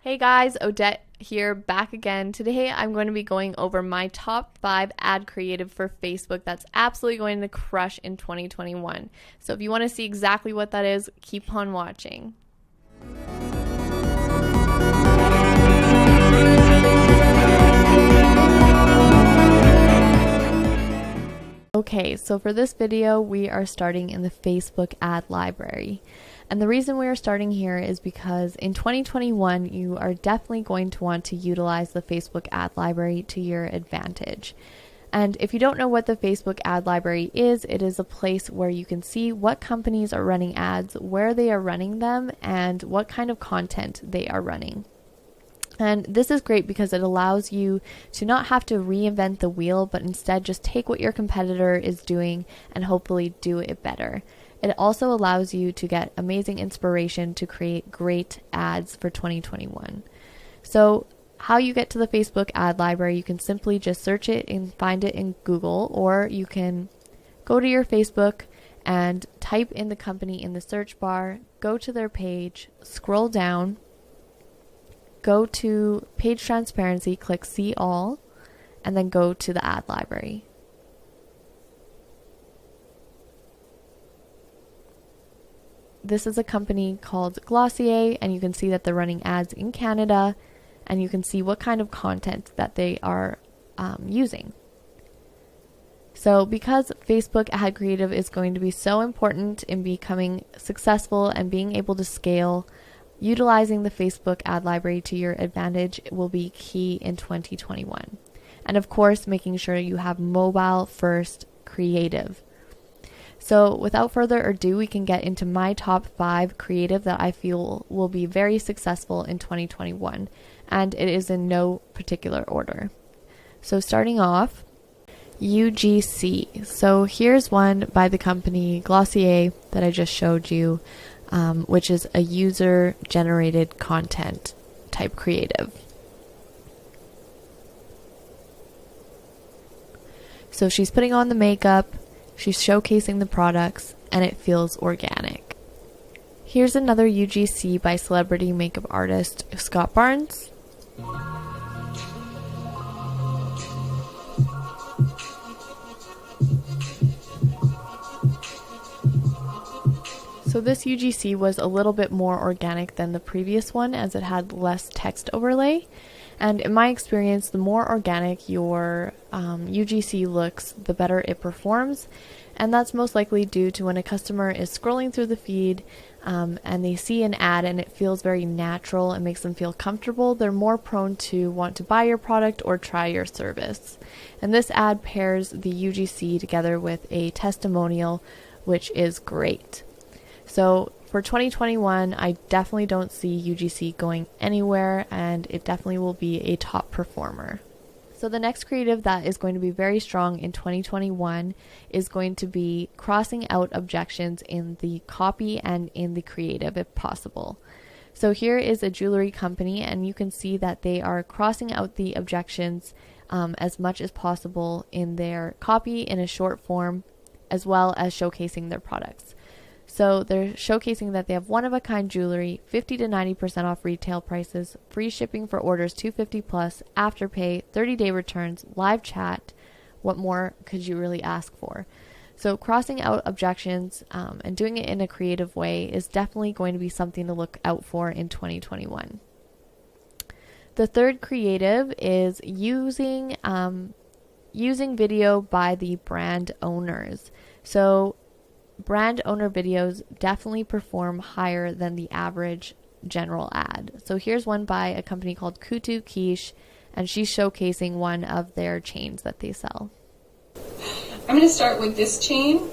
Hey guys, Odette here, back again. Today I'm going to be going over my top 5 ad creative for Facebook that's absolutely going to crush in 2021. So if you want to see exactly what that is, keep on watching. Okay, so for this video, we are starting in the Facebook ad library. And the reason we are starting here is because in 2021, you are definitely going to want to utilize the Facebook ad library to your advantage. And if you don't know what the Facebook ad library is, it is a place where you can see what companies are running ads, where they are running them, and what kind of content they are running. And this is great because it allows you to not have to reinvent the wheel, but instead just take what your competitor is doing and hopefully do it better. It also allows you to get amazing inspiration to create great ads for 2021. So how you get to the Facebook ad library, you can simply just search it and find it in Google, or you can go to your Facebook and type in the company in the search bar, go to their page, scroll down, go to page transparency, click see all, and then go to the ad library. This is a company called Glossier, and you can see that they're running ads in Canada, and you can see what kind of content that they are using. So because Facebook ad creative is going to be so important in becoming successful and being able to scale, utilizing the Facebook ad library to your advantage will be key in 2021. And of course, making sure you have mobile first creative. So without further ado, we can get into my top 5 creative that I feel will be very successful in 2021. And it is in no particular order. So starting off, UGC. So here's one by the company Glossier that I just showed you, which is a user-generated content type creative. So she's putting on the makeup, she's showcasing the products, and it feels organic. Here's another UGC by celebrity makeup artist Scott Barnes. So this UGC was a little bit more organic than the previous one as it had less text overlay. And in my experience, the more organic your UGC looks, the better it performs. And that's most likely due to when a customer is scrolling through the feed and they see an ad and it feels very natural and makes them feel comfortable, they're more prone to want to buy your product or try your service. And this ad pairs the UGC together with a testimonial, which is great. So for 2021, I definitely don't see UGC going anywhere, and it definitely will be a top performer. So the next creative that is going to be very strong in 2021 is going to be crossing out objections in the copy and in the creative if possible. So here is a jewelry company, and you can see that they are crossing out the objections as much as possible in their copy in a short form, as well as showcasing their products. So they're showcasing that they have one-of-a-kind jewelry, 50 to 90% off retail prices, free shipping for orders $250 plus, afterpay, 30-day returns, live chat. What more could you really ask for? So crossing out objections and doing it in a creative way is definitely going to be something to look out for in 2021. The third creative is using video by the brand owners. So brand owner videos definitely perform higher than the average general ad. So here's one by a company called Kutu Quiche, and she's showcasing one of their chains that they sell. I'm going to start with this chain,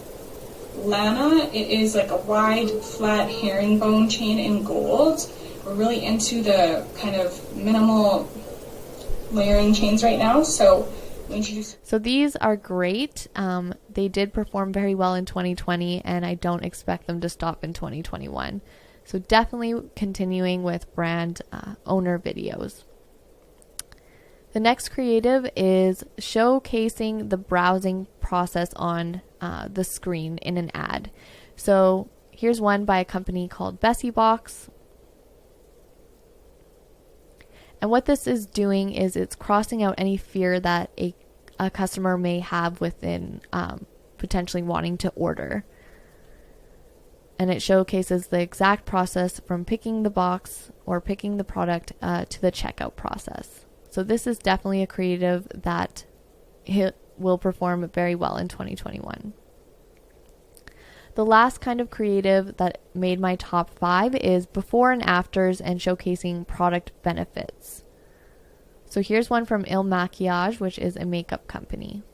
Lana. It is like a wide, flat herringbone chain in gold. We're really into the kind of minimal layering chains right now, so So these are great. They did perform very well in 2020, and I don't expect them to stop in 2021. So definitely continuing with brand owner videos. The next creative is showcasing the browsing process on the screen in an ad. So here's one by a company called Bessie Box. And what this is doing is it's crossing out any fear that a customer may have within potentially wanting to order. And it showcases the exact process from picking the box or picking the product to the checkout process. So this is definitely a creative that will perform very well in 2021. The last kind of creative that made my top 5 is before and afters and showcasing product benefits. So here's one from Il Maquillage, which is a makeup company.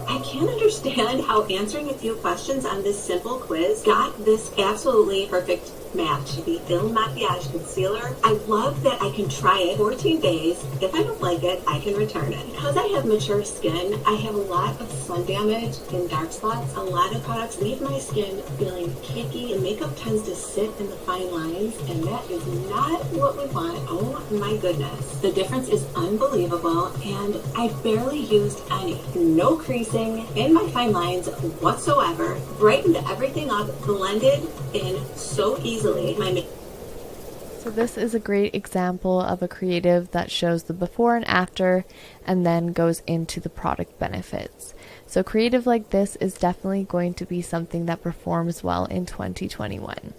I can't understand how answering a few questions on this simple quiz got this absolutely perfect match. The Il Maquillage Concealer. I love that I can try it 14 days. If I don't like it, I can return it. Because I have mature skin, I have a lot of sun damage and dark spots. A lot of products leave my skin feeling cakey, and makeup tends to sit in the fine lines, and that is not what we want. Oh my goodness. The difference is unbelievable, and I barely used any. No creasing in my fine lines whatsoever. Brightened everything up, blended in so easily. So this is a great example of a creative that shows the before and after and then goes into the product benefits. So creative like this is definitely going to be something that performs well in 2021.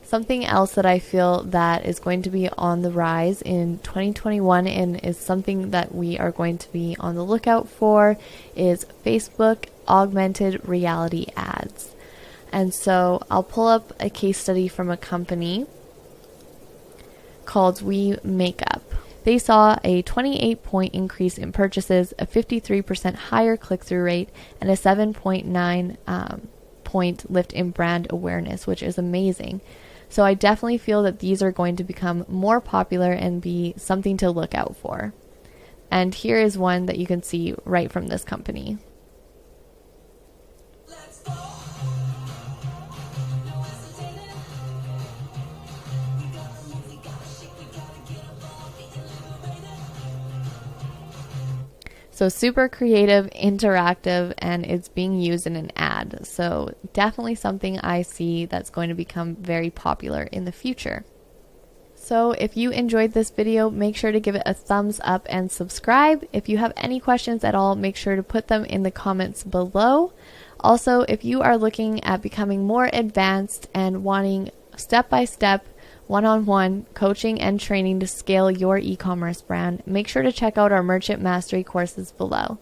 Something else that I feel that is going to be on the rise in 2021 and is something that we are going to be on the lookout for is Facebook Augmented Reality Ads. And so I'll pull up a case study from a company called We Makeup. They saw a 28-point increase in purchases, a 53% higher click-through rate, and a 7.9 point lift in brand awareness, which is amazing. So I definitely feel that these are going to become more popular and be something to look out for. And here is one that you can see right from this company. So super creative, interactive, and it's being used in an ad. So definitely something I see that's going to become very popular in the future. So if you enjoyed this video, make sure to give it a thumbs up and subscribe. If you have any questions at all, make sure to put them in the comments below. Also, if you are looking at becoming more advanced and wanting step-by-step one-on-one coaching and training to scale your e-commerce brand, make sure to check out our Merchant Mastery courses below.